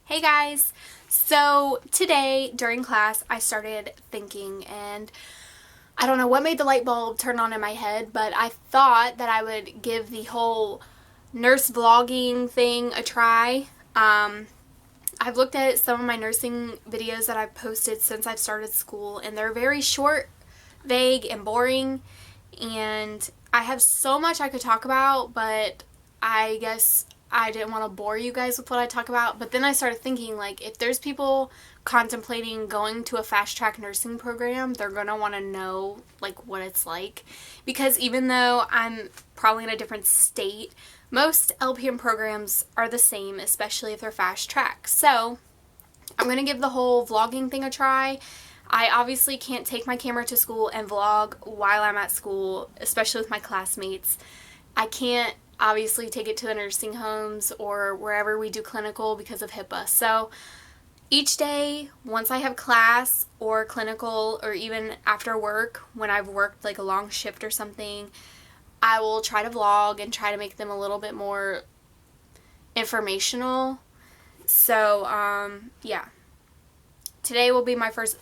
Hey guys! So today during class I started thinking, and I don't know what made the light bulb turn on in my head, but I thought that I would give the whole nurse vlogging thing a try. I've looked at some of my nursing videos that I've posted since I've started school, and they're very short, vague, and boring, and I have so much I could talk about, but I guess I didn't want to bore you guys with what I talk about. But then I started thinking, like, if there's people contemplating going to a fast track nursing program, they're going to want to know, like, what it's like. Because even though I'm probably in a different state, most LPN programs are the same, especially if they're fast track. So I'm going to give the whole vlogging thing a try. I obviously can't take my camera to school and vlog while I'm at school, especially with my classmates. I can't obviously take it to the nursing homes or wherever we do clinical because of HIPAA. So each day, once I have class or clinical, or even after work, when I've worked like a long shift or something, I will try to vlog and try to make them a little bit more informational. So, yeah. Today will be my first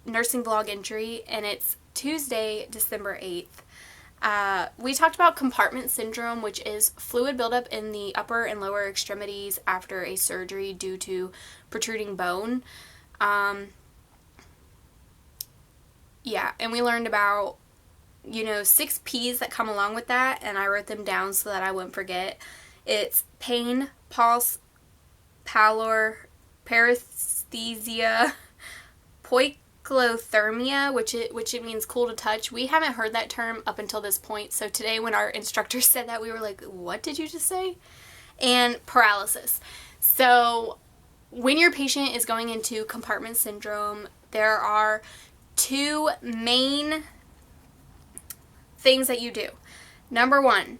nursing vlog entry, and it's Tuesday, December 8th. We talked about compartment syndrome, which is fluid buildup in the upper and lower extremities after a surgery due to protruding bone. Yeah, and we learned about, 6 P's that come along with that, and I wrote them down so that I wouldn't forget. It's pain, pulse, pallor, paresthesia, poikilothermia, which it means cool to touch. We haven't heard that term up until this point, so today when our instructor said that, we were like, what did you just say? And paralysis. So when your patient is going into compartment syndrome, there are 2 main things that you do. Number 1,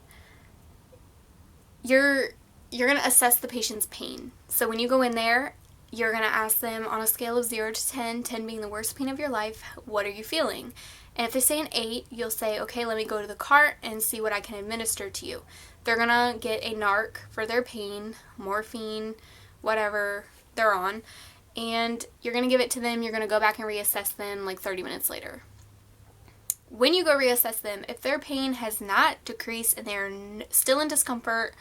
you're going to assess the patient's pain. So when you go in there, you're going to ask them on a scale of 0 to 10, 10 being the worst pain of your life, what are you feeling? And if they say an 8, you'll say, okay, let me go to the cart and see what I can administer to you. They're going to get a NARC for their pain, morphine, whatever they're on, and you're going to give it to them. You're going to go back and reassess them like 30 minutes later. When you go reassess them, if their pain has not decreased and they're still in discomfort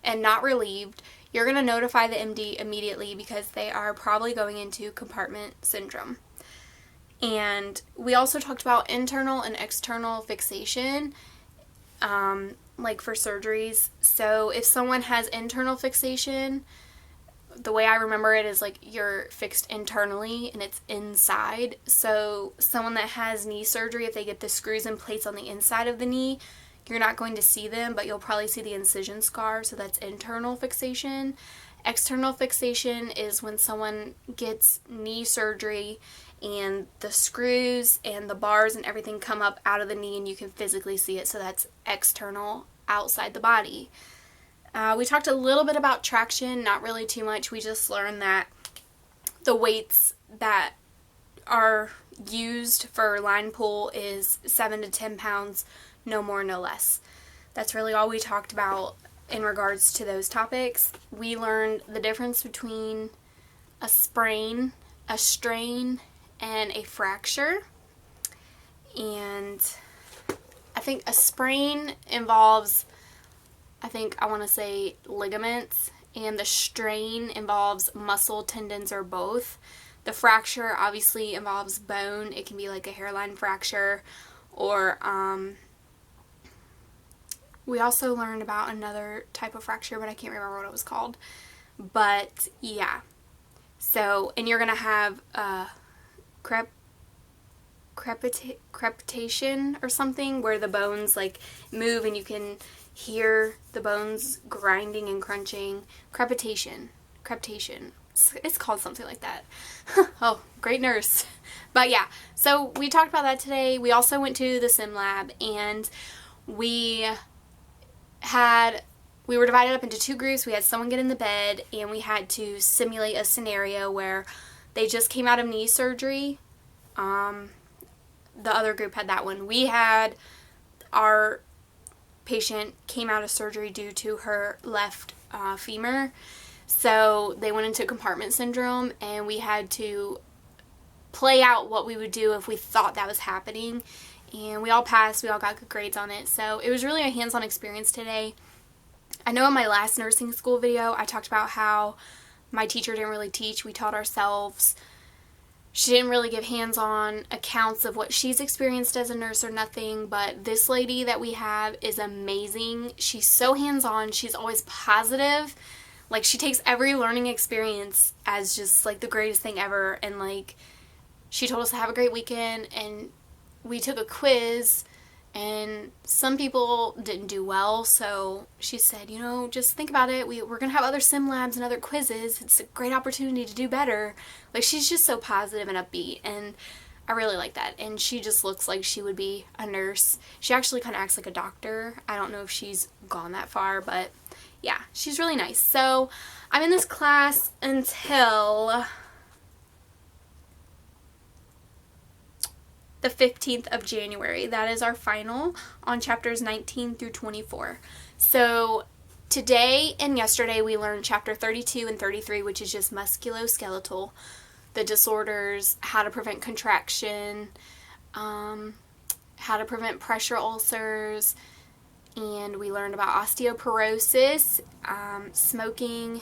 and not relieved, you're going to notify the MD immediately because they are probably going into compartment syndrome. And we also talked about internal and external fixation, like for surgeries. So if someone has internal fixation, the way I remember it is like you're fixed internally and it's inside. So someone that has knee surgery, if they get the screws and plates on the inside of the knee, you're not going to see them, but you'll probably see the incision scar, so that's internal fixation. External fixation is when someone gets knee surgery and the screws and the bars and everything come up out of the knee and you can physically see it, so that's external, outside the body. We talked a little bit about traction, not really too much. We just learned that the weights that are used for line pull is 7 to 10 pounds, no more, no less. That's really all we talked about in regards to those topics. We learned the difference between a sprain, a strain, and a fracture. And I think a sprain involves, I want to say ligaments, and the strain involves muscle, tendons, or both. The fracture obviously involves bone. It can be like a hairline fracture, or we also learned about another type of fracture, but I can't remember what it was called. But yeah, so, and you're going to have crepitation or something, where the bones like move and you can hear the bones grinding and crunching. Crepitation. It's called something like that. Oh, great nurse. But yeah, so we talked about that today. We also went to the sim lab, and we were divided up into 2 groups. We had someone get in the bed, and we had to simulate a scenario where they just came out of knee surgery. The other group had that one. We had our patient came out of surgery due to her left femur. So they went into compartment syndrome, and we had to play out what we would do if we thought that was happening. And we all passed. We all got good grades on it. So it was really a hands-on experience today. I know in my last nursing school video, I talked about how my teacher didn't really teach. We taught ourselves. She didn't really give hands-on accounts of what she's experienced as a nurse or nothing, but this lady that we have is amazing. She's so hands-on. She's always positive. Like, she takes every learning experience as just, like, the greatest thing ever. And, like, she told us to have a great weekend, and we took a quiz, and some people didn't do well, so she said, you know, just think about it. We're going to have other sim labs and other quizzes. It's a great opportunity to do better. Like, she's just so positive and upbeat, and I really like that. And she just looks like she would be a nurse. She actually kind of acts like a doctor. I don't know if she's gone that far, but yeah, she's really nice. So I'm in this class until the 15th of January. That is our final on chapters 19 through 24. So today and yesterday we learned chapter 32 and 33, which is just musculoskeletal, the disorders, how to prevent contraction, how to prevent pressure ulcers, and we learned about osteoporosis, smoking,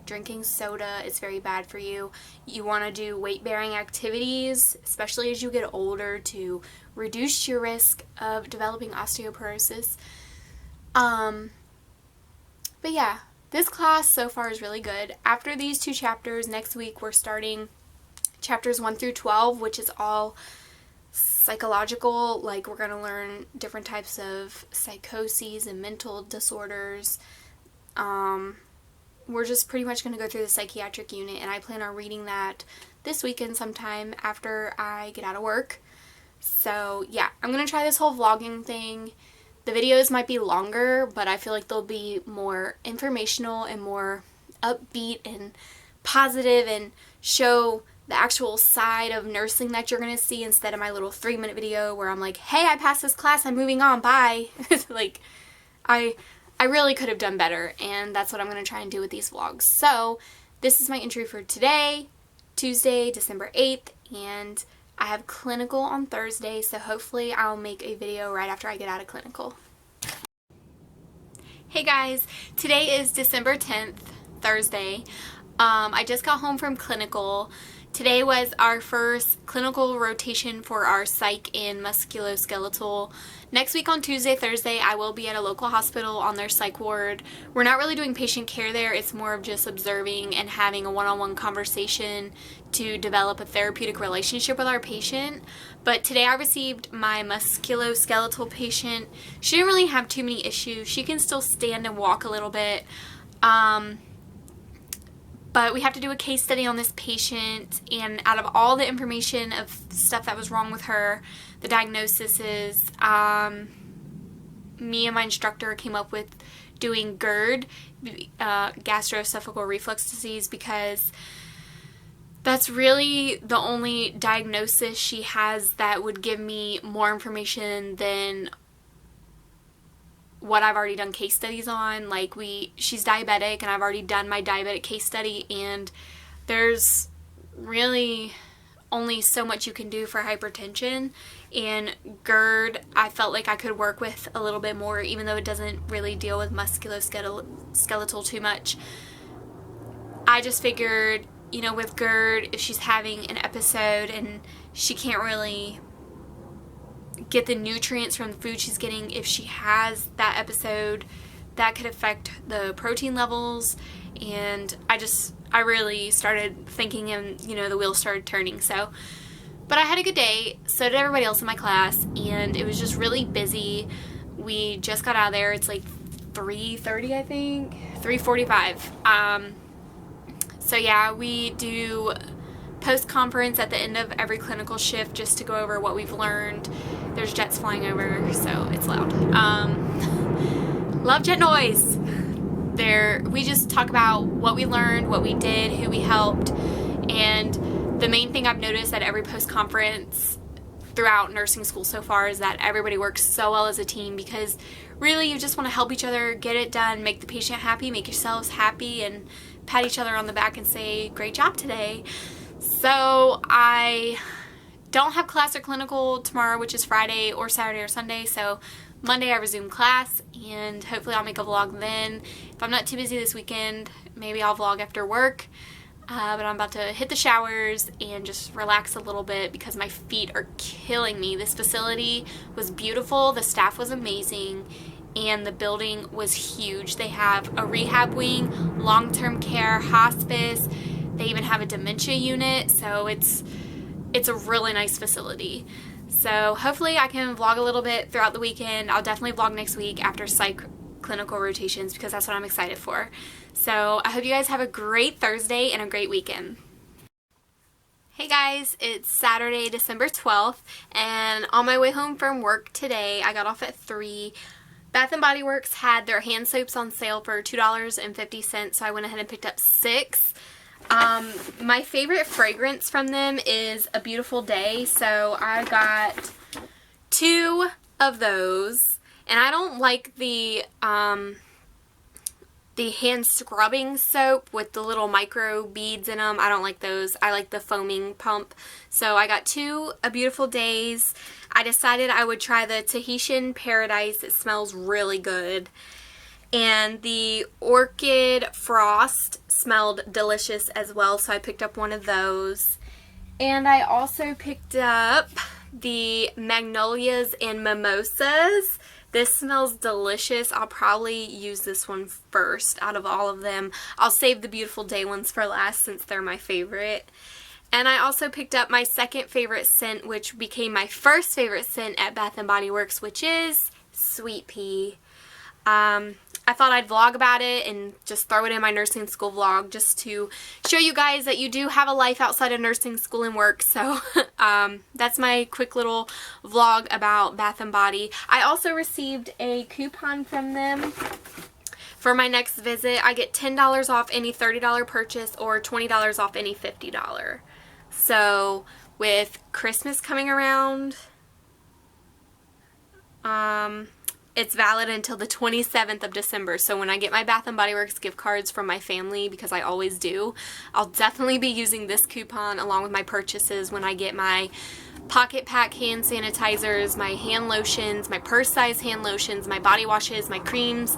drinking soda is very bad for you. You want to do weight-bearing activities, especially as you get older, to reduce your risk of developing osteoporosis. But yeah, this class so far is really good. After these two chapters, next week we're starting chapters 1 through 12, which is all psychological. Like, we're going to learn different types of psychoses and mental disorders. We're just pretty much going to go through the psychiatric unit, and I plan on reading that this weekend sometime after I get out of work. So yeah, I'm going to try this whole vlogging thing. The videos might be longer, but I feel like they'll be more informational and more upbeat and positive and show the actual side of nursing that you're going to see, instead of my little 3-minute video where I'm like, hey, I passed this class, I'm moving on, bye. Like, I really could have done better, and that's what I'm going to try and do with these vlogs. So this is my entry for today, Tuesday, December 8th, and I have clinical on Thursday, so hopefully I'll make a video right after I get out of clinical. Hey guys, today is December 10th, Thursday. I just got home from clinical. Today was our first clinical rotation for our psych and musculoskeletal. Next week on Tuesday, Thursday, I will be at a local hospital on their psych ward. We're not really doing patient care there. It's more of just observing and having a one-on-one conversation to develop a therapeutic relationship with our patient. But today I received my musculoskeletal patient. She didn't really have too many issues. She can still stand and walk a little bit. But we have to do a case study on this patient, and out of all the information of stuff that was wrong with her, the diagnosis is, me and my instructor came up with doing GERD, gastroesophageal reflux disease, because that's really the only diagnosis she has that would give me more information than what I've already done case studies on. Like, she's diabetic, and I've already done my diabetic case study, and there's really only so much you can do for hypertension. And GERD, I felt like I could work with a little bit more, even though it doesn't really deal with musculoskeletal too much. I just figured, you know, with GERD, if she's having an episode and she can't really get the nutrients from the food she's getting, if she has that episode, that could affect the protein levels. And I really started thinking, and you know, the wheels started turning. So, but I had a good day, so did everybody else in my class, and it was just really busy. We just got out of there. It's like 3:30, I think, 3:45. So yeah, we do post-conference at the end of every clinical shift just to go over what we've learned. There's jets flying over, so it's loud. Love jet noise. We just talk about what we learned, what we did, who we helped, and the main thing I've noticed at every post-conference throughout nursing school so far is that everybody works so well as a team, because really you just want to help each other get it done, make the patient happy, make yourselves happy, and pat each other on the back and say, great job today. So I don't have class or clinical tomorrow, which is Friday or Saturday or Sunday, so Monday I resume class, and hopefully I'll make a vlog then. If I'm not too busy this weekend, maybe I'll vlog after work. But I'm about to hit the showers and just relax a little bit because my feet are killing me. This facility was beautiful, the staff was amazing, and the building was huge. They have a rehab wing, long-term care, hospice. They even have a dementia unit, so it's a really nice facility. So hopefully I can vlog a little bit throughout the weekend. I'll definitely vlog next week after psych clinical rotations because that's what I'm excited for. So I hope you guys have a great Thursday and a great weekend. Hey guys, it's Saturday, December 12th, and on my way home from work today, I got off at 3. Bath & Body Works had their hand soaps on sale for $2.50, so I went ahead and picked up 6. My favorite fragrance from them is A Beautiful Day, so I got 2 of those, and I don't like the hand scrubbing soap with the little micro beads in them. I don't like those. I like the foaming pump. So I got 2 A Beautiful Days. I decided I would try the Tahitian Paradise. It smells really good. And the Orchid Frost smelled delicious as well, so I picked up one of those. And I also picked up the Magnolias and Mimosas. This smells delicious. I'll probably use this one first out of all of them. I'll save the Beautiful Day ones for last since they're my favorite. And I also picked up my second favorite scent, which became my first favorite scent at Bath & Body Works, which is Sweet Pea. I thought I'd vlog about it and just throw it in my nursing school vlog just to show you guys that you do have a life outside of nursing school and work. So that's my quick little vlog about Bath & Body. I also received a coupon from them for my next visit. I get $10 off any $30 purchase or $20 off any $50. So with Christmas coming around, it's valid until the 27th of December. So when I get my Bath & Body Works gift cards from my family, because I always do, I'll definitely be using this coupon along with my purchases when I get my Pocket Pack hand sanitizers, my hand lotions, my purse size hand lotions, my body washes, my creams,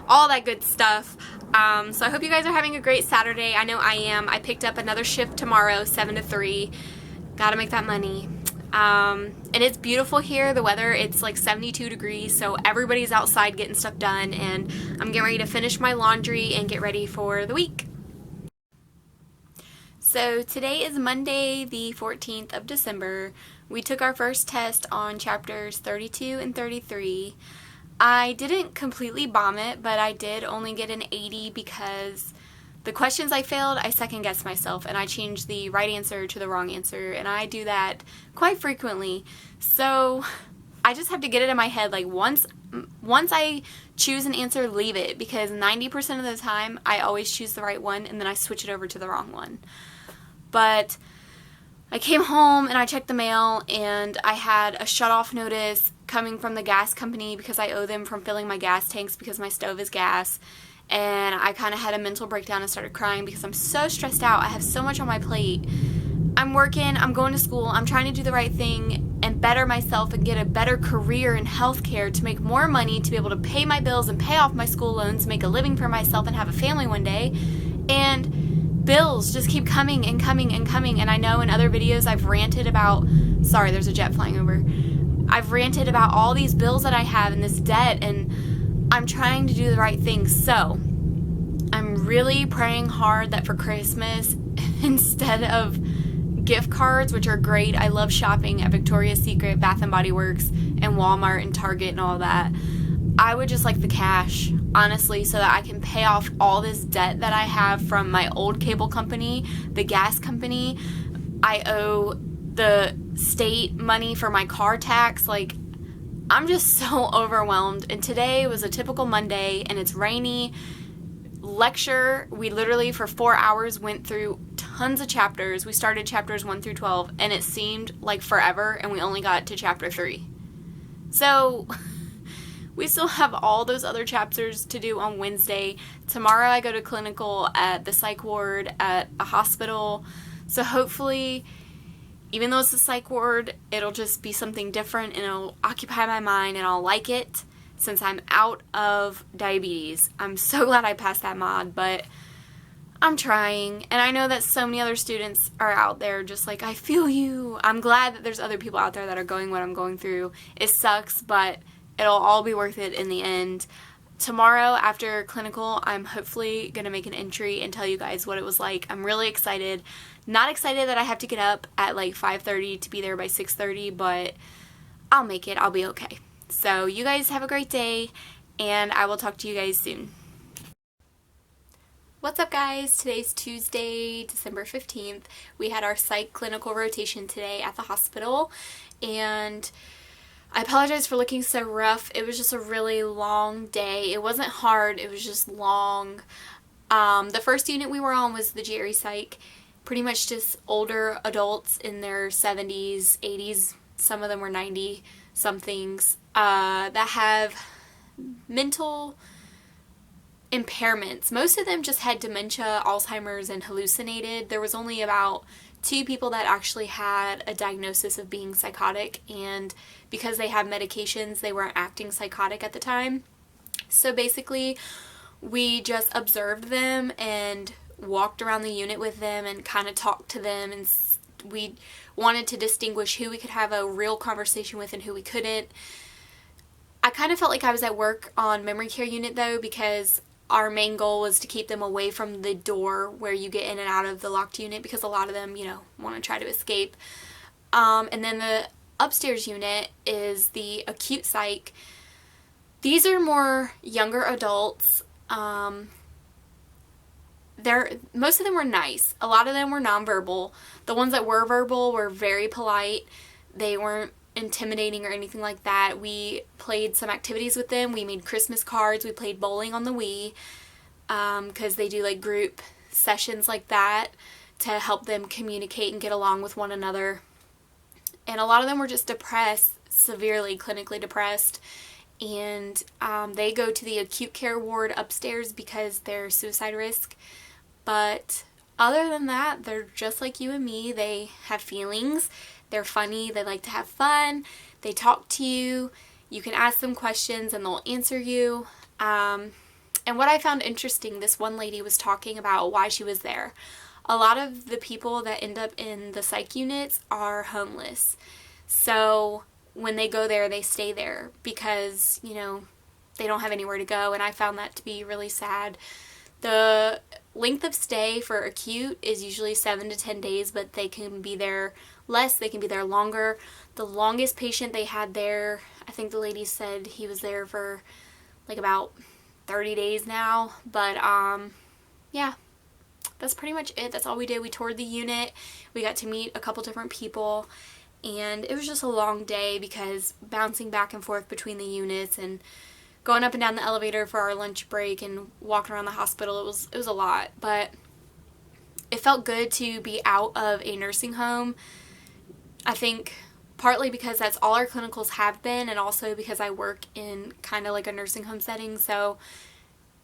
all that good stuff. So I hope you guys are having a great Saturday. I know I am. I picked up another shift tomorrow, 7 to 3. Gotta make that money. And it's beautiful here. The weather, it's like 72 degrees, so everybody's outside getting stuff done, and I'm getting ready to finish my laundry and get ready for the week. So today is Monday, the 14th of December. We took our first test on chapters 32 and 33. I didn't completely bomb it, but I did only get an 80 because the questions I failed, I second-guessed myself, and I changed the right answer to the wrong answer, and I do that quite frequently. So I just have to get it in my head, like once I choose an answer, leave it, because 90% of the time, I always choose the right one, and then I switch it over to the wrong one. But I came home, and I checked the mail, and I had a shut-off notice coming from the gas company because I owe them from filling my gas tanks because my stove is gas. And I kind of had a mental breakdown and started crying because I'm so stressed out. I have so much on my plate. I'm working, I'm going to school, I'm trying to do the right thing and better myself and get a better career in healthcare to make more money to be able to pay my bills and pay off my school loans, make a living for myself and have a family one day. And bills just keep coming and coming and coming. And I know in other videos I've ranted about, sorry, there's a jet flying over. I've ranted about all these bills that I have and this debt, and I'm trying to do the right thing. So I'm really praying hard that for Christmas, instead of gift cards, which are great, I love shopping at Victoria's Secret, Bath & Body Works, and Walmart and Target and all that, I would just like the cash, honestly, so that I can pay off all this debt that I have from my old cable company, the gas company. I owe the state money for my car tax. Like, I'm just so overwhelmed. And today was a typical Monday, and it's rainy. Lecture, we literally for 4 hours went through tons of chapters. We started chapters 1 through 12, and it seemed like forever, and we only got to chapter 3. So we still have all those other chapters to do on Wednesday. Tomorrow I go to clinical at the psych ward at a hospital. So hopefully, even though it's a psych ward, it'll just be something different and it'll occupy my mind and I'll like it since I'm out of diabetes. I'm so glad I passed that mod, but I'm trying. And I know that so many other students are out there just like, I feel you. I'm glad that there's other people out there that are going what I'm going through. It sucks, but it'll all be worth it in the end. Tomorrow after clinical, I'm hopefully going to make an entry and tell you guys what it was like. I'm really excited. Not excited that I have to get up at like 5:30 to be there by 6:30, but I'll make it. I'll be okay. So you guys have a great day, and I will talk to you guys soon. What's up, guys? Today's Tuesday, December 15th. We had our psych clinical rotation today at the hospital, and I apologize for looking so rough. It was just a really long day. It wasn't hard, it was just long. The first unit we were on was the GRE Psych. Pretty much just older adults in their 70s, 80s, some of them were 90-somethings, that have mental impairments. Most of them just had dementia, Alzheimer's, and hallucinated. There was only about 2 people that actually had a diagnosis of being psychotic, and because they have medications, they weren't acting psychotic at the time. So basically, we just observed them and walked around the unit with them and kind of talked to them, and we wanted to distinguish who we could have a real conversation with and who we couldn't. I kind of felt like I was at work on memory care unit though, because our main goal was to keep them away from the door where you get in and out of the locked unit, because a lot of them, want to try to escape. And then the upstairs unit is the acute psych. These are more younger adults. Most of them were nice. A lot of them were nonverbal. The ones that were verbal were very polite. They weren't intimidating or anything like that. We played some activities with them. We made Christmas cards. We played bowling on the Wii, because they do like group sessions like that to help them communicate and get along with one another. And a lot of them were just depressed, severely clinically depressed, and they go to the acute care ward upstairs because they're suicide risk. But other than that, they're just like you and me. They have feelings. They're funny. They like to have fun. They talk to you. You can ask them questions and they'll answer you. And what I found interesting, this one lady was talking about why she was there. A lot of the people that end up in the psych units are homeless. So when they go there, they stay there because, they don't have anywhere to go. And I found that to be really sad. The length of stay for acute is usually 7 to 10 days, but they can be there less, they can be there longer. The longest patient they had there, I think the lady said he was there for like about 30 days now. But yeah, that's pretty much it. That's all we did. We toured the unit. We got to meet a couple different people, and it was just a long day because bouncing back and forth between the units and going up and down the elevator for our lunch break and walking around the hospital, it was a lot. But it felt good to be out of a nursing home. I think partly because that's all our clinicals have been, and also because I work in kind of like a nursing home setting. So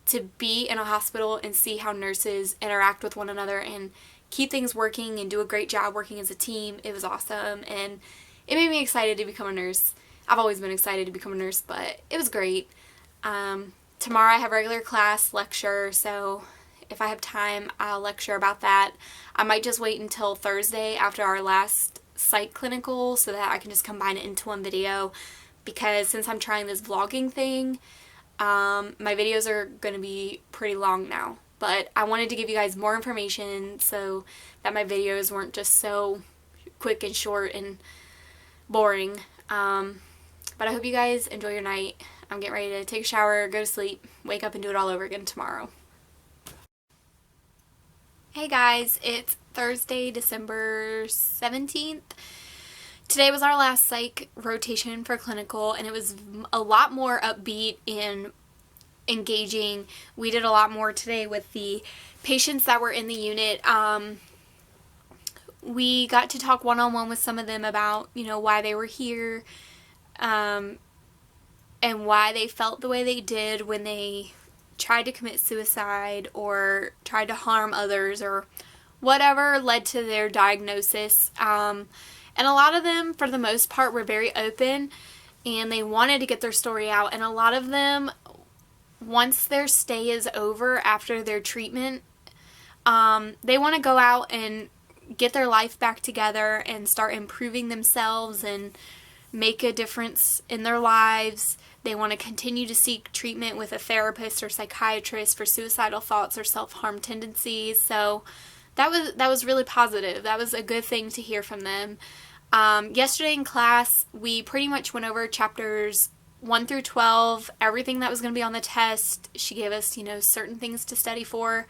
to be in a hospital and see how nurses interact with one another and keep things working and do a great job working as a team, it was awesome. And it made me excited to become a nurse. I've always been excited to become a nurse, but it was great. Tomorrow I have regular class lecture, so if I have time, I'll lecture about that. I might just wait until Thursday after our last psych clinical so that I can just combine it into one video, because since I'm trying this vlogging thing, my videos are going to be pretty long now. But I wanted to give you guys more information so that my videos weren't just so quick and short and boring. But I hope you guys enjoy your night. I'm getting ready to take a shower, go to sleep, wake up and do it all over again tomorrow. Hey guys, it's Thursday, December 17th. Today was our last psych rotation for clinical, and it was a lot more upbeat and engaging. We did a lot more today with the patients that were in the unit. We got to talk one-on-one with some of them about, why they were here. and why they felt the way they did when they tried to commit suicide or tried to harm others or whatever led to their diagnosis. And a lot of them, for the most part, were very open and they wanted to get their story out. And a lot of them, once their stay is over after their treatment, they want to go out and get their life back together and start improving themselves and make a difference in their lives. They want to continue to seek treatment with a therapist or psychiatrist for suicidal thoughts or self-harm tendencies. So that was really positive. That was a good thing to hear from them. Yesterday in class, we pretty much went over chapters 1 through 12, everything that was going to be on the test. She gave us, certain things to study for.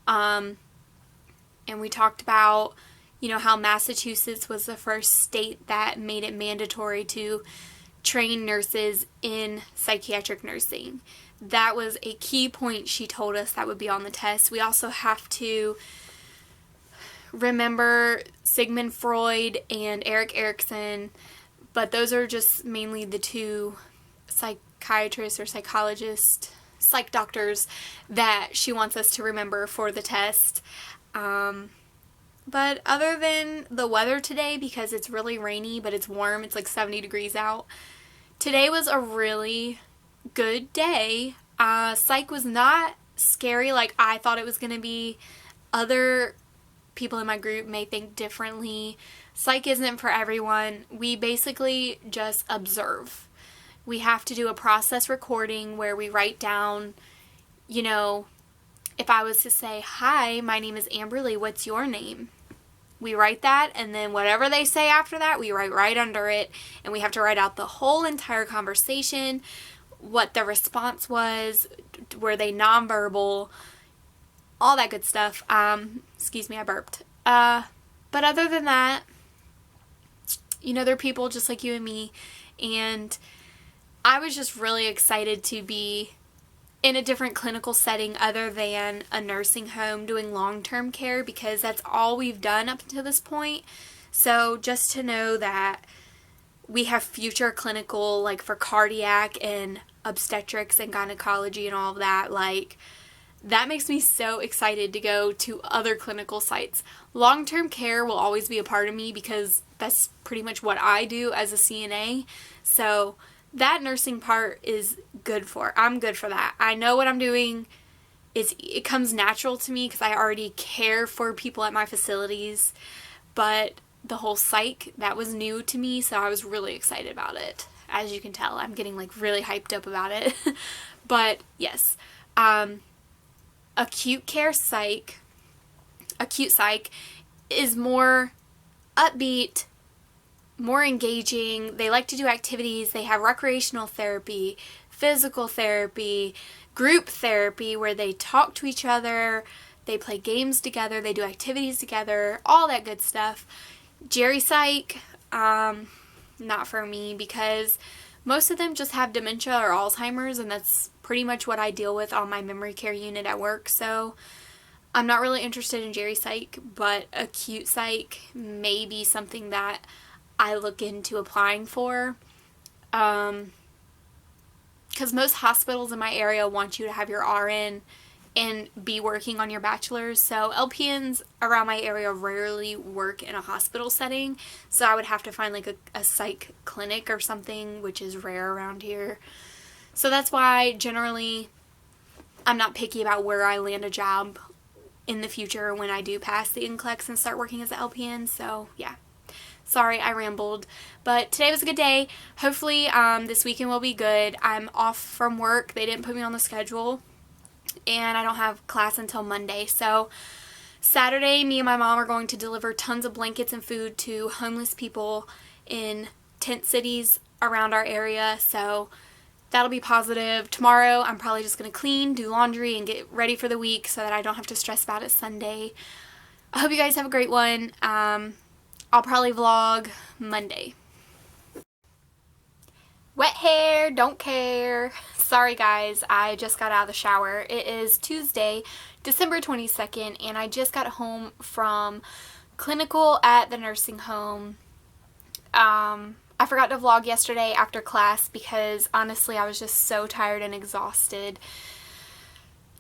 And we talked about, how Massachusetts was the first state that made it mandatory to train nurses in psychiatric nursing. That was a key point she told us that would be on the test. We also have to remember Sigmund Freud and Erik Erikson, but those are just mainly the two psychiatrists or psychologists, psych doctors that she wants us to remember for the test. But other than the weather today, because it's really rainy, but it's warm, it's like 70 degrees out, today was a really good day. Psych was not scary like I thought it was going to be. Other people in my group may think differently. Psych isn't for everyone. We basically just observe. We have to do a process recording where we write down, if I was to say, "Hi, my name is Amberly, what's your name?" We write that, and then whatever they say after that, we write right under it, and we have to write out the whole entire conversation, what the response was, were they nonverbal, all that good stuff. Excuse me, I burped. But other than that, they're people just like you and me, and I was just really excited to be in a different clinical setting other than a nursing home doing long-term care, because that's all we've done up until this point. So just to know that we have future clinical, like for cardiac and obstetrics and gynecology and all of that, that makes me so excited to go to other clinical sites. Long-term care will always be a part of me because that's pretty much what I do as a CNA. So that nursing part is good for. I'm good for that. I know what I'm doing. It comes natural to me because I already care for people at my facilities. But the whole psych, that was new to me, so I was really excited about it. As you can tell, I'm getting really hyped up about it. But yes, acute psych is more upbeat, more engaging. They like to do activities. They have recreational therapy, physical therapy, group therapy where they talk to each other, they play games together, they do activities together, all that good stuff. Geri Psych, not for me, because most of them just have dementia or Alzheimer's, and that's pretty much what I deal with on my memory care unit at work. So I'm not really interested in Geri Psych, but acute psych may be something that I look into applying for, because most hospitals in my area want you to have your RN and be working on your bachelor's. So LPNs around my area rarely work in a hospital setting, so I would have to find a psych clinic or something, which is rare around here. So that's why generally I'm not picky about where I land a job in the future when I do pass the NCLEX and start working as an LPN. So yeah. Sorry, I rambled. But today was a good day. Hopefully this weekend will be good. I'm off from work. They didn't put me on the schedule. And I don't have class until Monday. So Saturday, me and my mom are going to deliver tons of blankets and food to homeless people in tent cities around our area. So that'll be positive. Tomorrow, I'm probably just going to clean, do laundry, and get ready for the week so that I don't have to stress about it Sunday. I hope you guys have a great one. I'll probably vlog Monday. Wet hair, don't care. Sorry guys, I just got out of the shower. It is Tuesday, December 22nd, and I just got home from clinical at the nursing home. I I forgot to vlog yesterday after class because honestly I was just so tired and exhausted.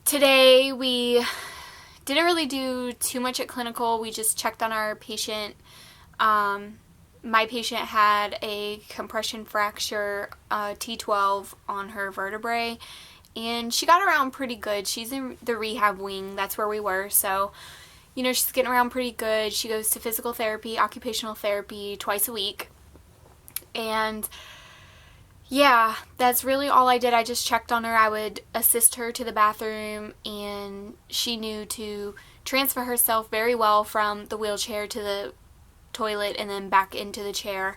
Today we didn't really do too much at clinical. We just checked on our patient. My patient had a compression fracture, T12 on her vertebrae, and she got around pretty good. She's in the rehab wing. That's where we were. So, you know, she's getting around pretty good. She goes to physical therapy, occupational therapy twice a week. And yeah, that's really all I did. I just checked on her. I would assist her to the bathroom, and she knew to transfer herself very well from the wheelchair to the toilet and then back into the chair.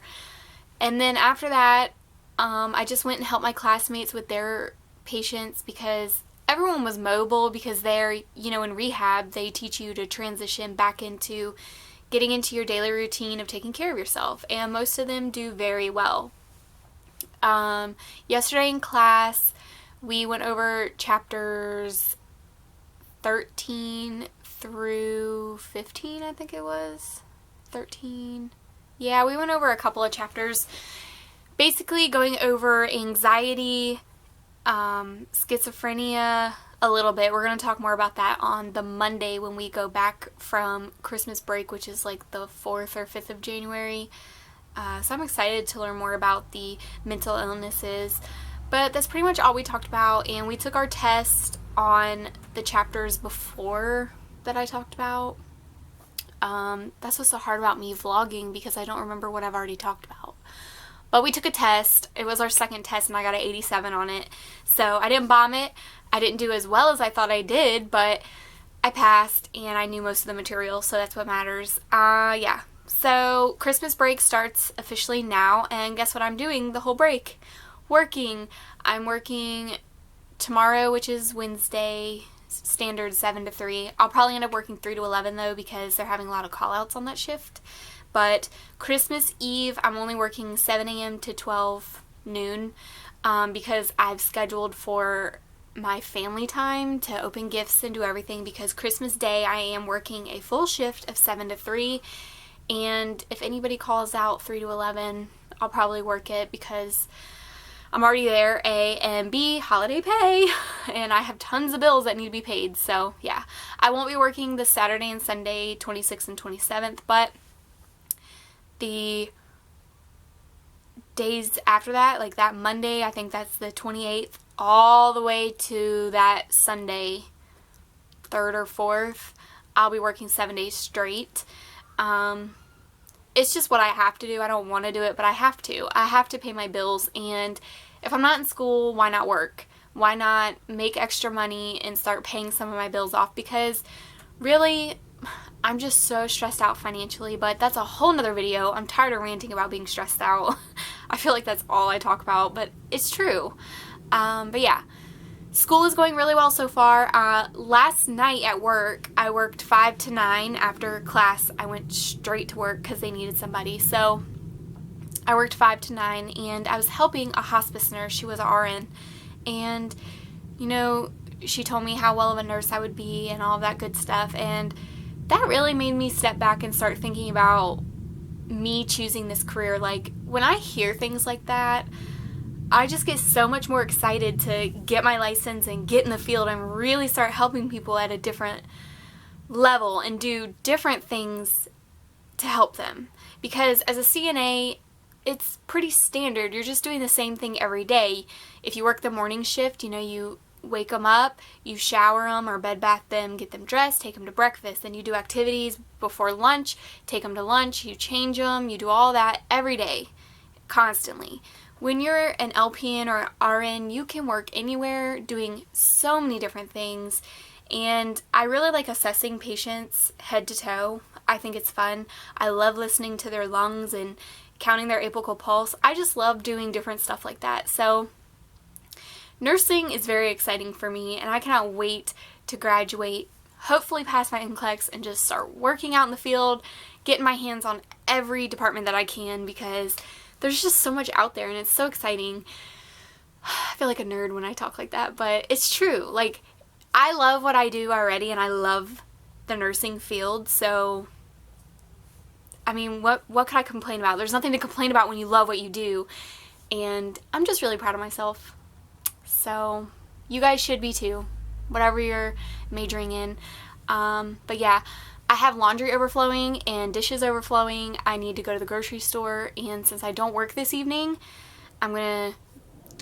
And then after that, I just went and helped my classmates with their patients because everyone was mobile, because they're, you know, in rehab, they teach you to transition back into getting into your daily routine of taking care of yourself, and most of them do very well. Yesterday in class, we went over chapters 13 through 15, I think it was. 13. Yeah, we went over a couple of chapters, basically going over anxiety, schizophrenia a little bit. We're going to talk more about that on the Monday when we go back from Christmas break, which is like the 4th or 5th of January. So I'm excited to learn more about the mental illnesses. But that's pretty much all we talked about, and we took our test on the chapters before that I talked about. That's what's so hard about me vlogging, because I don't remember what I've already talked about. But we took a test. It was our second test, and I got an 87 on it. So I didn't bomb it. I didn't do as well as I thought I did, but I passed, and I knew most of the material, so that's what matters. Yeah. So Christmas break starts officially now, and guess what I'm doing the whole break? Working. I'm working tomorrow, which is Wednesday, standard 7 to 3. I'll probably end up working 3 to 11 though, because they're having a lot of call outs on that shift. But Christmas Eve, I'm only working 7 a.m. to 12 noon because I've scheduled for my family time to open gifts and do everything, because Christmas Day I am working a full shift of 7 to 3, and if anybody calls out 3 to 11, I'll probably work it because I'm already there, A, and B, holiday pay, and I have tons of bills that need to be paid. So yeah, I won't be working this Saturday and Sunday, 26th and 27th, but the days after that, like that Monday, I think that's the 28th, all the way to that Sunday, 3rd or 4th, I'll be working 7 days straight. It's just what I have to do. I don't want to do it, but I have to. I have to pay my bills, and if I'm not in school, why not work? Why not make extra money and start paying some of my bills off? Because really, I'm just so stressed out financially, but that's a whole nother video. I'm tired of ranting about being stressed out. I feel like that's all I talk about, but it's true. But yeah, school is going really well so far. Last night at work, I worked 5 to 9. After class, I went straight to work because they needed somebody. So I worked 5 to 9, and I was helping a hospice nurse. She was an RN, and you know, she told me how well of a nurse I would be and all of that good stuff, and that really made me step back and start thinking about me choosing this career. Like, when I hear things like that, I just get so much more excited to get my license and get in the field and really start helping people at a different level and do different things to help them. Because as a CNA, it's pretty standard. You're just doing the same thing every day. If you work the morning shift, you know, you wake them up, you shower them or bed bath them, get them dressed, take them to breakfast, then you do activities before lunch, take them to lunch, you change them, you do all that every day, constantly. When you're an LPN or RN, you can work anywhere doing so many different things, and I really like assessing patients head to toe. I think it's fun. I love listening to their lungs and counting their apical pulse. I just love doing different stuff like that. So nursing is very exciting for me, and I cannot wait to graduate, hopefully pass my NCLEX, and just start working out in the field, getting my hands on every department that I can, because there's just so much out there and it's so exciting. I feel like a nerd when I talk like that, but it's true. Like, I love what I do already, and I love the nursing field, so I mean, what could I complain about? There's nothing to complain about when you love what you do. And I'm just really proud of myself. So you guys should be too, whatever you're majoring in. But yeah, I have laundry overflowing and dishes overflowing. I need to go to the grocery store, and since I don't work this evening, I'm gonna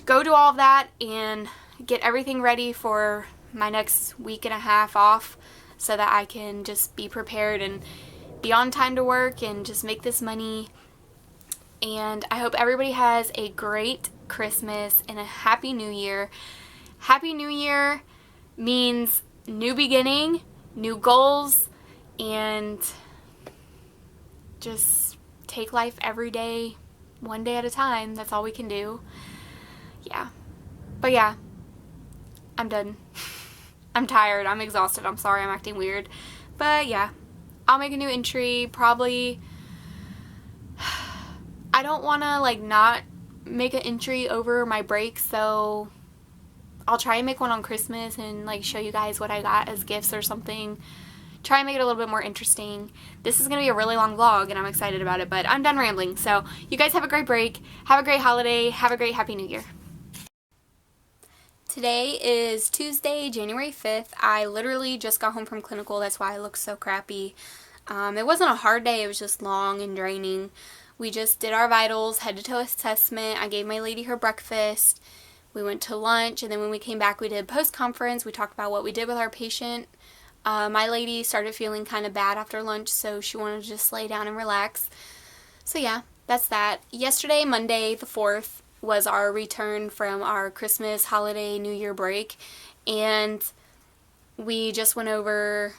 go do all of that and get everything ready for my next week and a half off so that I can just be prepared and be on time to work and just make this money. And I hope everybody has a great Christmas and a Happy New Year. Happy New Year means new beginning, new goals, and just take life every day, one day at a time. That's all we can do. Yeah. But yeah, I'm done. I'm tired. I'm exhausted. I'm sorry I'm acting weird. But yeah, I'll make a new entry probably. I don't want to like not make an entry over my break, so I'll try and make one on Christmas and like show you guys what I got as gifts or something. Try and make it a little bit more interesting. This is going to be a really long vlog and I'm excited about it, but I'm done rambling. So you guys have a great break. Have a great holiday. Have a great Happy New Year. Today is Tuesday, January 5th. I literally just got home from clinical. That's why I look so crappy. It wasn't a hard day. It was just long and draining. We just did our vitals, headed to assessment. I gave my lady her breakfast. We went to lunch, and then when we came back, we did post-conference. We talked about what we did with our patient. My lady started feeling kind of bad after lunch, so she wanted to just lay down and relax. So yeah, that's that. Yesterday, Monday the 4th, was our return from our Christmas, holiday, New Year break, and we just went over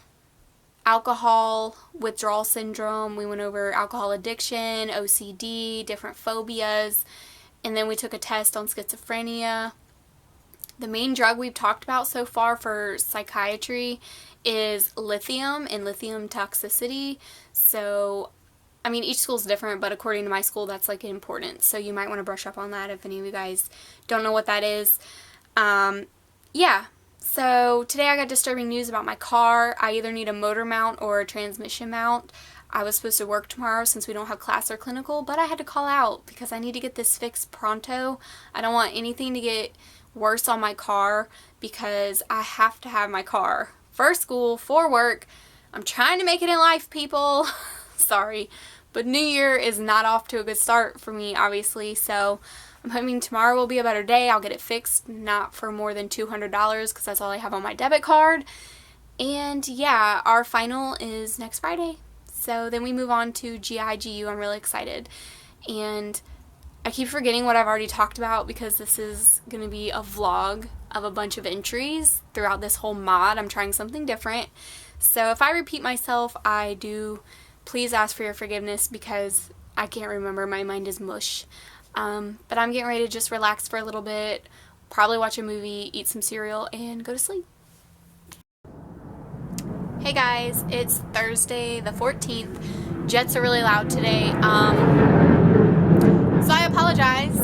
alcohol withdrawal syndrome. We went over alcohol addiction, OCD, different phobias, and then we took a test on schizophrenia. The main drug we've talked about so far for psychiatry is lithium and lithium toxicity. So, I mean, each school's different, but according to my school, that's like important. So you might want to brush up on that if any of you guys don't know what that is. Yeah. So today I got disturbing news about my car. I either need a motor mount or a transmission mount. I was supposed to work tomorrow since we don't have class or clinical, but I had to call out because I need to get this fixed pronto. I don't want anything to get worse on my car because I have to have my car for school, for work. I'm trying to make it in life, people. Sorry. But New Year is not off to a good start for me, obviously, so I'm hoping tomorrow will be a better day. I'll get it fixed, not for more than $200 because that's all I have on my debit card. And yeah, our final is next Friday. So then we move on to GIGU. I'm really excited. And I keep forgetting what I've already talked about because this is going to be a vlog of a bunch of entries throughout this whole mod. I'm trying something different. So if I repeat myself, I do please ask for your forgiveness because I can't remember. My mind is mush. But I'm getting ready to just relax for a little bit, probably watch a movie, eat some cereal, and go to sleep. Hey guys, it's Thursday the 14th. Jets are really loud today. So I apologize.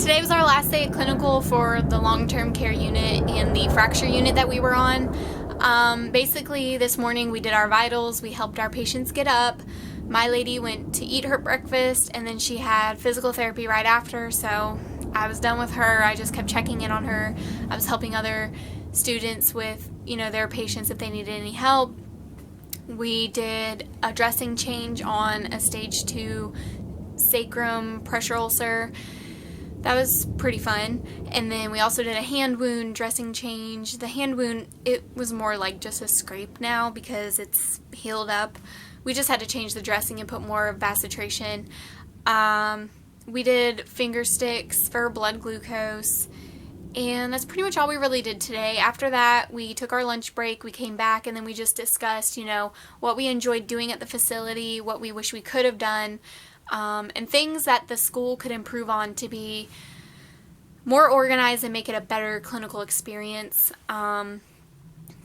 Today was our last day at clinical for the long-term care unit and the fracture unit that we were on. Basically, this morning we did our vitals, we helped our patients get up. My lady went to eat her breakfast, and then she had physical therapy right after, so I was done with her. I just kept checking in on her. I was helping other students with, their patients if they needed any help. We did a dressing change on a stage 2 sacrum pressure ulcer. That was pretty fun. And then we also did a hand wound dressing change. The hand wound, it was more like just a scrape now because it's healed up. We just had to change the dressing and put more vasodilation. We did finger sticks for blood glucose. And that's pretty much all we really did today. After that, we took our lunch break, we came back, and then we just discussed, what we enjoyed doing at the facility, what we wish we could have done, and things that the school could improve on to be more organized and make it a better clinical experience.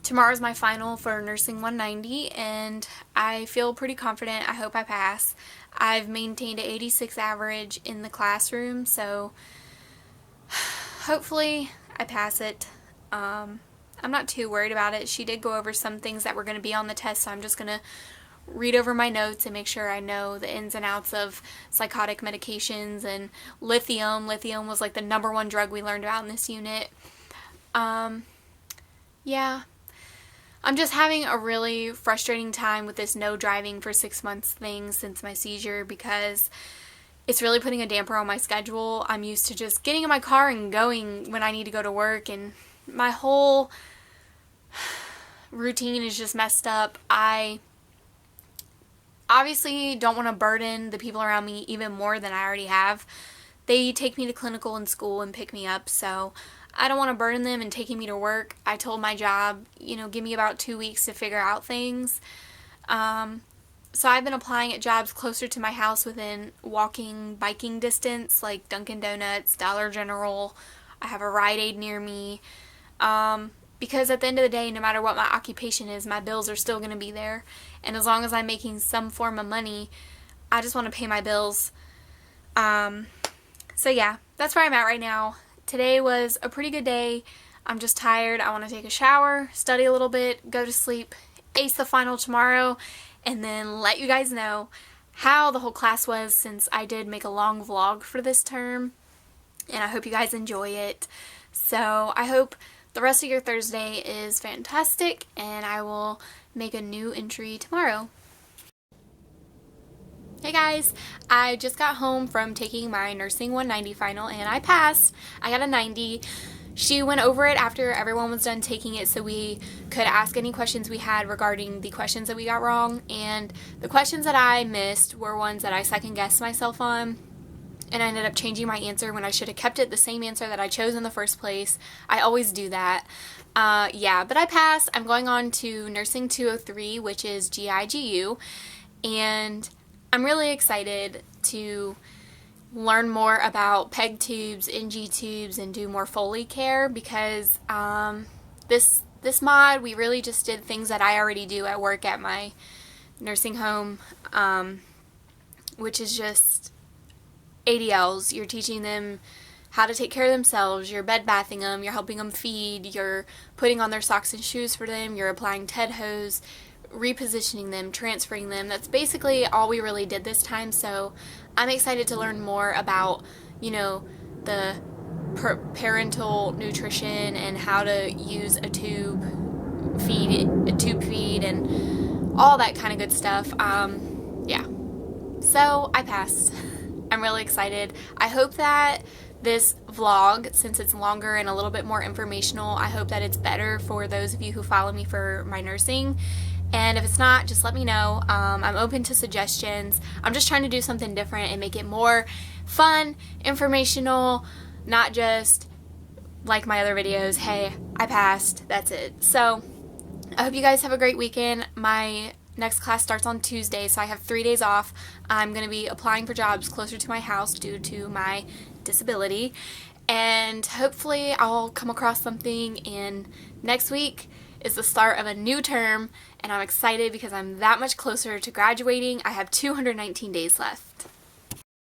Tomorrow's my final for Nursing 190, and I feel pretty confident. I hope I pass. I've maintained an 86 average in the classroom, so hopefully I pass it. I'm not too worried about it. She did go over some things that were going to be on the test, so I'm just going to read over my notes and make sure I know the ins and outs of psychotic medications and lithium. Lithium was like the #1 drug we learned about in this unit. Yeah. I'm just having a really frustrating time with this no driving for 6 months thing since my seizure, because it's really putting a damper on my schedule. I'm used to just getting in my car and going when I need to go to work, and my whole routine is just messed up. I obviously don't want to burden the people around me even more than I already have. They take me to clinical and school and pick me up, so I don't want to burden them in taking me to work. I told my job, give me about 2 weeks to figure out things. So I've been applying at jobs closer to my house within walking, biking distance, like Dunkin' Donuts, Dollar General. I have a Rite Aid near me. Because at the end of the day, no matter what my occupation is, my bills are still going to be there. And as long as I'm making some form of money, I just want to pay my bills. So yeah, that's where I'm at right now. Today was a pretty good day. I'm just tired. I want to take a shower, study a little bit, go to sleep, ace the final tomorrow, and then let you guys know how the whole class was, since I did make a long vlog for this term, and I hope you guys enjoy it. So I hope the rest of your Thursday is fantastic, and I will make a new entry tomorrow. Hey guys, I just got home from taking my Nursing 190 final and I passed. I got a 90. She went over it after everyone was done taking it so we could ask any questions we had regarding the questions that we got wrong, and the questions that I missed were ones that I second guessed myself on, and I ended up changing my answer when I should have kept it the same answer that I chose in the first place. I always do that. Yeah, but I passed. I'm going on to Nursing 203, which is GIGU, and I'm really excited to learn more about PEG tubes, NG tubes, and do more Foley care, because this mod, we really just did things that I already do at work at my nursing home, which is just ADLs. You're teaching them how to take care of themselves, you're bed bathing them, you're helping them feed, you're putting on their socks and shoes for them, you're applying TED hose, repositioning them, transferring them. That's basically all we really did this time, so I'm excited to learn more about, the parental nutrition and how to use a tube feed, and all that kind of good stuff. Yeah. So I passed. I'm really excited. I hope that this vlog, since it's longer and a little bit more informational, I hope that it's better for those of you who follow me for my nursing. And if it's not, just let me know. I'm open to suggestions. I'm just trying to do something different and make it more fun, informational, not just like my other videos, hey, I passed, that's it. So I hope you guys have a great weekend. My next class starts on Tuesday, so I have 3 days off. I'm going to be applying for jobs closer to my house due to my disability, and hopefully I'll come across something, and next week is the start of a new term, and I'm excited because I'm that much closer to graduating. I have 219 days left.